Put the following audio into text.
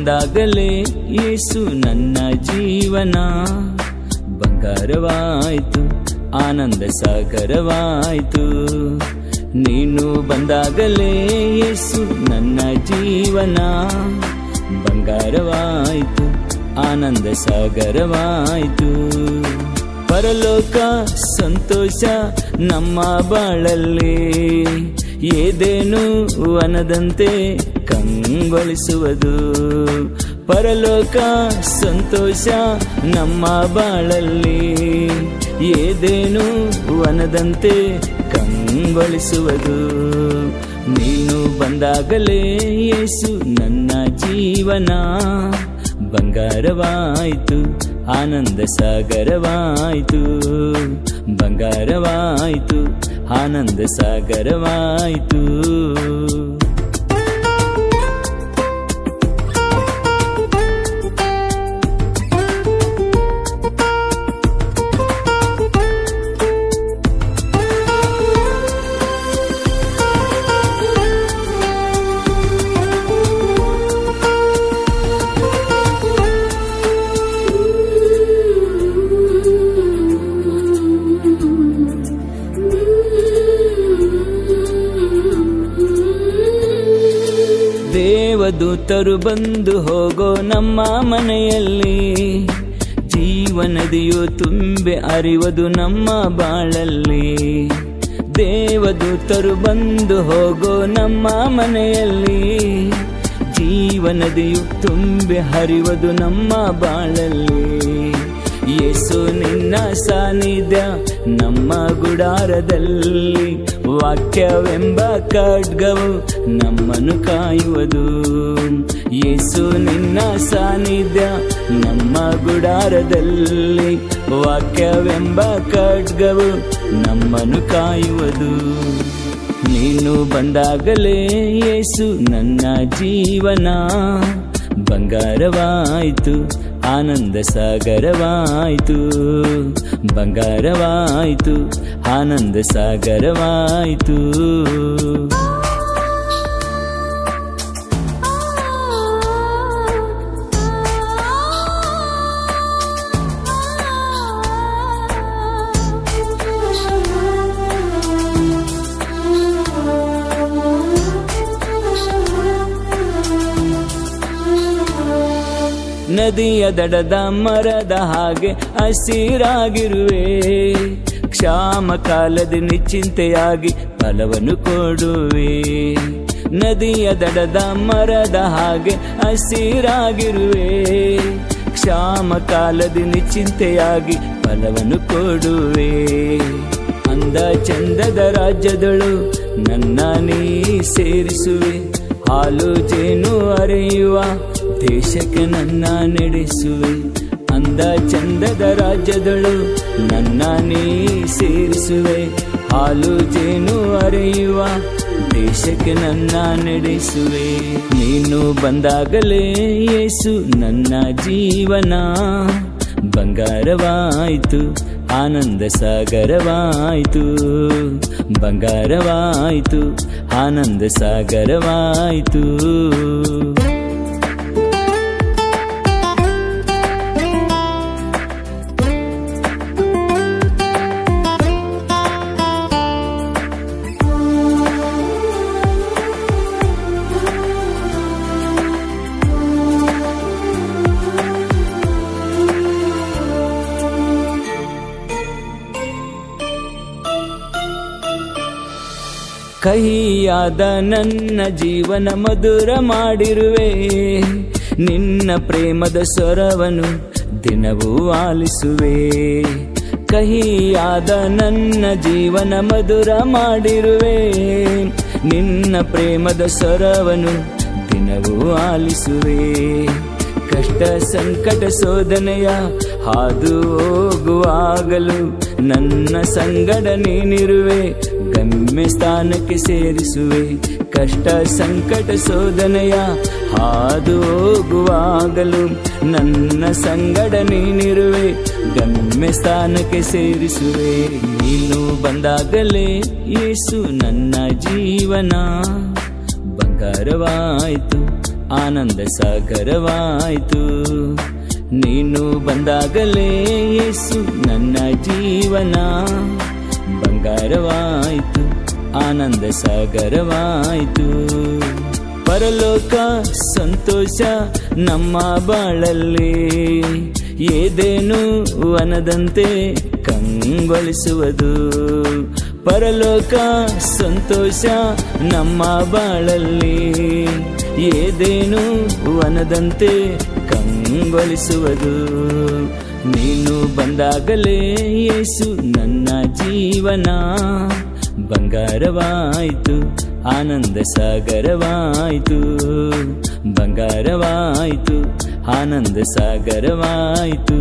ಬಂದಾಗಲೇ ಯೇಸು ನನ್ನ ಜೀವನ ಬಂಗಾರವಾಯ್ತು, ಆನಂದ ಸಾಗರವಾಯ್ತು. ನೀನು ಬಂದಾಗಲೇ ಯೇಸು ನನ್ನ ಜೀವನ ಬಂಗಾರವಾಯ್ತು, ಆನಂದ ಸಾಗರವಾಯ್ತು. ಪರಲೋಕ ಸಂತೋಷ ನಮ್ಮ ಬಾಳಲ್ಲಿ ಏದೇನು ವನದಂತೆ ಕಂಗೊಳಿಸುವುದು. ಪರಲೋಕ ಸಂತೋಷ ನಮ್ಮ ಬಾಳಲ್ಲಿ ಏದೇನು ವನದಂತೆ ಕಂಗೊಳಿಸುವುದು. ನೀನು ಬಂದಾಗಲೇ ಯೇಸು ನನ್ನ ಜೀವನ ಬಂಗಾರವಾಯ್ತು, ಆನಂದ ಸಾಗರವಾಯ್ತು. ಬಂಗಾರವಾಯ್ತು, ಆನಂದ ಸಾಗರವಾಯ್ತು. ದೇವದೂತರು ಬಂದು ಹೋಗೋ ನಮ್ಮ ಮನೆಯಲ್ಲಿ ಜೀವನದಿಯು ತುಂಬಿ ಹರಿಯುವುದು ನಮ್ಮ ಬಾಳಲ್ಲಿ. ದೇವದೂತರು ಬಂದು ಹೋಗೋ ನಮ್ಮ ಮನೆಯಲ್ಲಿ ಜೀವನದಿಯು ತುಂಬಿ ಹರಿಯುವುದು ನಮ್ಮ ಬಾಳಲ್ಲಿ. ಯೇಸು ನಿನ್ನ ಸಾನ್ನಿಧ್ಯ ನಮ್ಮ ಗುಡಾರದಲ್ಲಿ, ವಾಕ್ಯವೆಂಬ ಖಡ್ಗವು ನಮ್ಮನ್ನು ಕಾಯುವುದು. ಯೇಸು ನಿನ್ನ ಸಾನ್ನಿಧ್ಯ ನಮ್ಮ ಗುಡಾರದಲ್ಲಿ, ವಾಕ್ಯವೆಂಬ ಖಡ್ಗವು ನಮ್ಮನ್ನು ಕಾಯುವುದು. ನೀನು ಬಂದಾಗಲೇ ಯೇಸು ನನ್ನ ಜೀವನ ಬಂಗಾರವಾಯ್ತು, ಆನಂದ ಸಾಗರವಾಯ್ತು. ಬಂಗಾರವಾಯ್ತು, ಆನಂದ ಸಾಗರವಾಯ್ತು. ನದಿಯ ದಡದ ಮರದ ಹಾಗೆ ಹಸಿರಾಗಿರುವೆ, ಕ್ಷಾಮ ಕಾಲದ ನಿಶ್ಚಿಂತೆಯಾಗಿ ಫಲವನ್ನು ಕೊಡುವೆ. ನದಿಯ ದಡದ ಮರದ ಹಾಗೆ ಹಸಿರಾಗಿರುವೆ, ಕ್ಷಾಮ ಕಾಲದ ನಿಶ್ಚಿಂತೆಯಾಗಿ ಫಲವನ್ನು ಕೊಡುವೆ. ಅಂದ ಚಂದದ ರಾಜ್ಯದಳು ನನ್ನ ನೀ ಸೇರಿಸುವೆ, ಹಾಲು ಜೇನು ಹರಿಯುವ ದೇಶಕ್ಕೆ ನನ್ನ ನಡೆಸುವೆ. ಅಂದ ಚಂದದ ರಾಜ್ಯದಳು ನನ್ನ ನೀ ಸೇರಿಸುವೆ, ಹಾಲು ಜೇನು ಹರಿಯುವ ದೇಶಕ್ಕೆ ನನ್ನ ನಡೆಸುವೆ. ನೀನು ಬಂದಾಗಲೇ ಯೇಸು ನನ್ನ ಜೀವನ ಬಂಗಾರವಾಯ್ತು, ಆನಂದ ಸಾಗರವಾಯ್ತು. ಬಂಗಾರವಾಯ್ತು, ಆನಂದ ಸಾಗರವಾಯ್ತು. ಕಹಿಯಾದ ನನ್ನ ಜೀವನ ಮಧುರ ಮಾಡಿರುವೆ, ನಿನ್ನ ಪ್ರೇಮದ ಸ್ವರವನ್ನು ದಿನವೂ ಆಲಿಸುವೆ. ಕಹಿಯಾದ ನನ್ನ ಜೀವನ ಮಧುರ ಮಾಡಿರುವೆ, ನಿನ್ನ ಪ್ರೇಮದ ಸ್ವರವನ್ನು ದಿನವೂ ಆಲಿಸುವೆ. ಕಷ್ಟ ಸಂಕಟ ಶೋಧನೆಯ ಹಾದು ಹೋಗುವಾಗಲೂ ನನ್ನ ಸಂಗಡ ನೀನಿರುವೆ, ಗಮ್ಯ ಸ್ಥಾನಕ್ಕೆ ಸೇರಿಸುವೆ. ಕಷ್ಟ ಸಂಕಟ ಶೋಧನೆಯ ಹಾದು ಹೋಗುವಾಗಲೂ ನನ್ನ ಸಂಗಡ ನೀನಿರುವೆ, ಗಮ್ಯ ಸ್ಥಾನಕ್ಕೆ ಸೇರಿಸುವೆ. ನೀನು ಬಂದಾಗಲೇ ಯೇಸು ನನ್ನ ಜೀವನ ಬಂಗಾರವಾಯ್ತು, ಆನಂದ ಸಾಗರವಾಯಿತು. ನೀನು ಬಂದಾಗಲೇ ಯೇಸು ನನ್ನ ಜೀವನ ಬಂಗಾರವಾಯಿತು, ಆನಂದ ಸಾಗರವಾಯಿತು. ಪರಲೋಕ ಸಂತೋಷ ನಮ್ಮ ಬಾಳಲ್ಲಿ ಏದೇನು ವನದಂತೆ ಕಂಗೊಳಿಸುವುದು. ಪರಲೋಕ ಸಂತೋಷ ನಮ್ಮ ಬಾಳಲ್ಲಿ ಏದೇನು ವನದಂತೆ ಕಂಗೊಳಿಸುವುದು. ನೀನು ಬಂದಾಗಲೇ ಯೇಸು ನನ್ನ ಜೀವನ ಬಂಗಾರವಾಯಿತು, ಆನಂದ ಸಾಗರವಾಯಿತು, ಬಂಗಾರವಾಯಿತು, ಆನಂದ ಸಾಗರವಾಯಿತು.